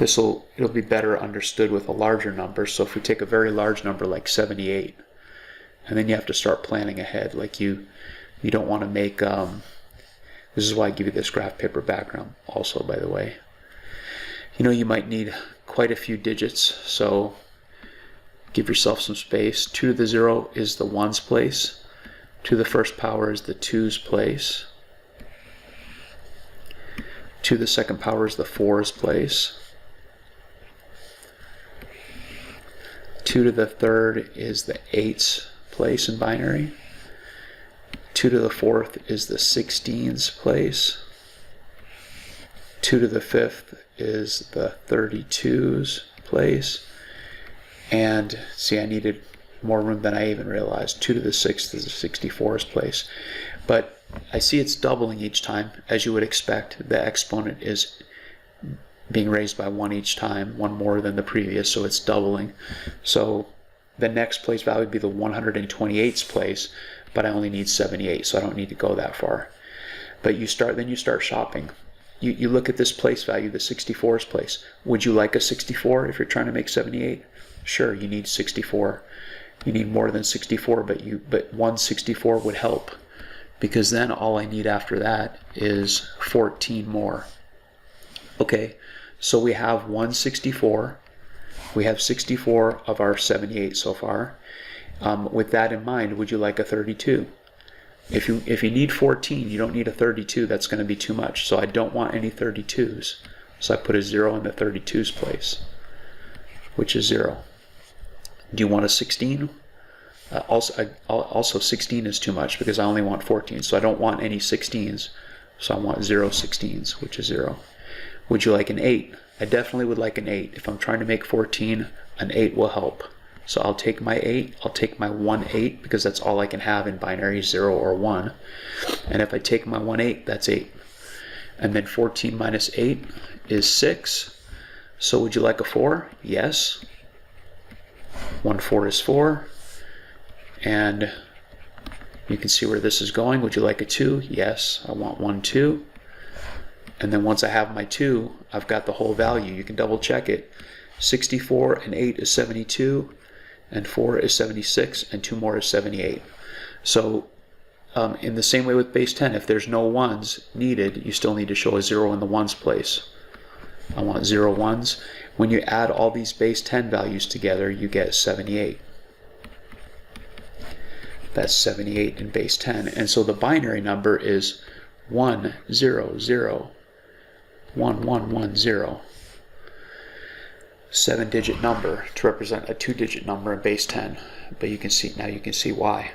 it'll be better understood with a larger number. So if we take a very large number like 78, and then you have to start planning ahead. Like you don't want to make, this is why I give you this graph paper background also, by the way. You might need quite a few digits, so give yourself some space. 2 to the 0 is the ones place. 2 to the first power is the twos place. 2 to the second power is the fours place. 2 to the third is the eights place in binary. 2 to the fourth is the 16s place. 2 to the fifth is the 32s place. And see, I needed more room than I even realized. 2 to the sixth is the 64s place. But I see it's doubling each time, as you would expect. The exponent is being raised by 1 each time, 1 more than the previous, so it's doubling. So the next place value would be the 128th place, but I only need 78, so I don't need to go that far. But then you start shopping. You look at this place value, the 64's place. Would you like a 64 if you're trying to make 78? Sure, you need 64. You need more than 64, but 164 would help, because then all I need after that is 14 more. Okay, so we have 164. We have 64 of our 78 so far. With that in mind, would you like a 32? If you need 14, you don't need a 32. That's going to be too much. So I don't want any 32s. So I put a 0 in the 32's place, which is 0. Do you want a 16? Also 16 is too much because I only want 14. So I don't want any 16s. So I want 0 16s, which is 0. Would you like an 8? I definitely would like an 8. If I'm trying to make 14, an 8 will help. So I'll take my 8, I'll take my 1 8, because that's all I can have in binary, 0 or 1. And if I take my 1 8, that's 8. And then 14 minus 8 is 6. So would you like a 4? Yes. 1 4 is 4. And you can see where this is going. Would you like a 2? Yes, I want 1 2. And then once I have my 2, I've got the whole value. You can double check it. 64 and 8 is 72, and 4 is 76, and 2 more is 78. So in the same way with base 10, if there's no 1s needed, you still need to show a 0 in the 1s place. I want 0 1s. When you add all these base 10 values together, you get 78. That's 78 in base 10. And so the binary number is 1 0 0 1 1 1 0. 7-digit number to represent a 2-digit number in base 10. But you can see why.